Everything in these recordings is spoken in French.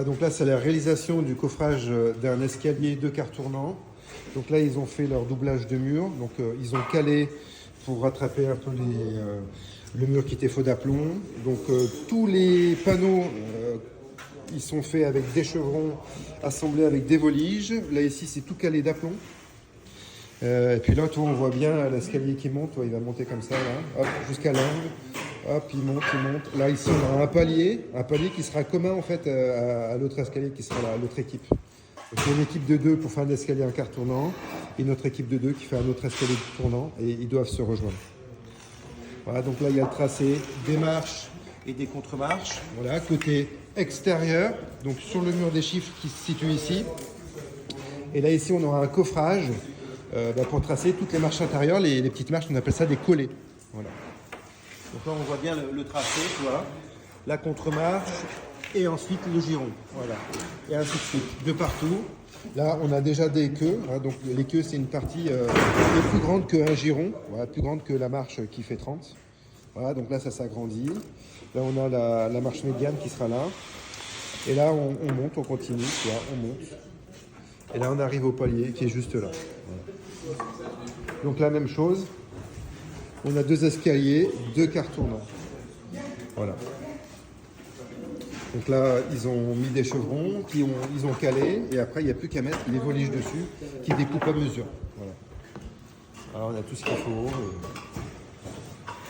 Donc là, c'est la réalisation du coffrage d'un escalier 2 quarts tournant. Donc là, ils ont fait leur doublage de mur. Donc ils ont calé pour rattraper un peu le mur qui était faux d'aplomb. Donc tous les panneaux, ils sont faits avec des chevrons assemblés avec des voliges. Là, ici, c'est tout calé d'aplomb. Et puis là, on voit bien l'escalier qui monte. Il va monter comme ça, là, jusqu'à l'angle. Hop, il monte. Là, ici, on a un palier qui sera commun en fait à l'autre escalier qui sera l'autre équipe. Donc, il y a une équipe de 2 pour faire un escalier un quart tournant et une autre équipe de 2 qui fait un autre escalier tournant et ils doivent se rejoindre. Voilà, donc là, il y a le tracé des marches et des contre-marches. Voilà, côté extérieur, donc sur le mur des chiffres qui se situe ici. Et là, ici, on aura un coffrage pour tracer toutes les marches intérieures, les petites marches, on appelle ça des collets. Voilà. Donc là, on voit bien le tracé, voilà, la contre-marche et ensuite le giron, voilà, et ainsi de suite, de partout. Là, on a déjà des queues, hein, donc les queues, c'est une partie qui est plus grande qu'un giron, voilà, plus grande que la marche qui fait 30. Voilà, donc là, ça s'agrandit. Là, on a la marche médiane qui sera là. Et là, on monte, on continue, tu vois, on monte. Et là, on arrive au palier qui est juste là. Voilà. Donc la même chose. On a 2 escaliers, 2 quarts tournants. Voilà. Donc là, ils ont mis des chevrons, ils ont calé, et après, il n'y a plus qu'à mettre les voliges dessus, qui découpent à mesure. Voilà. Alors, on a tout ce qu'il faut.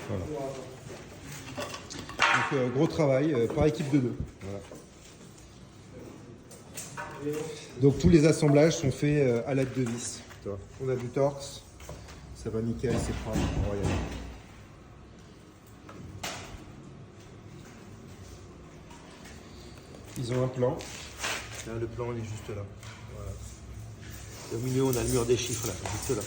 Voilà. Donc, gros travail par équipe de 2. Voilà. Donc, tous les assemblages sont faits à l'aide de vis. On a du torx. Ça va nickel, c'est propre. Regardez. Ils ont un plan. Là, le plan, il est juste là. Voilà. Et au milieu, on a le mur des chiffres, là, juste là.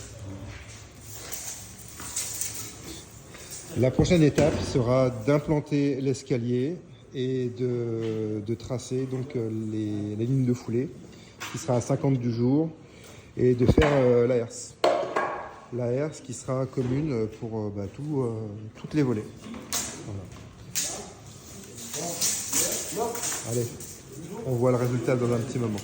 La prochaine étape sera d'implanter l'escalier et de tracer donc, les lignes de foulée, qui sera à 50 du jour, et de faire la herse. La herse qui sera commune pour toutes les volées. Voilà. Allez, on voit le résultat dans un petit moment.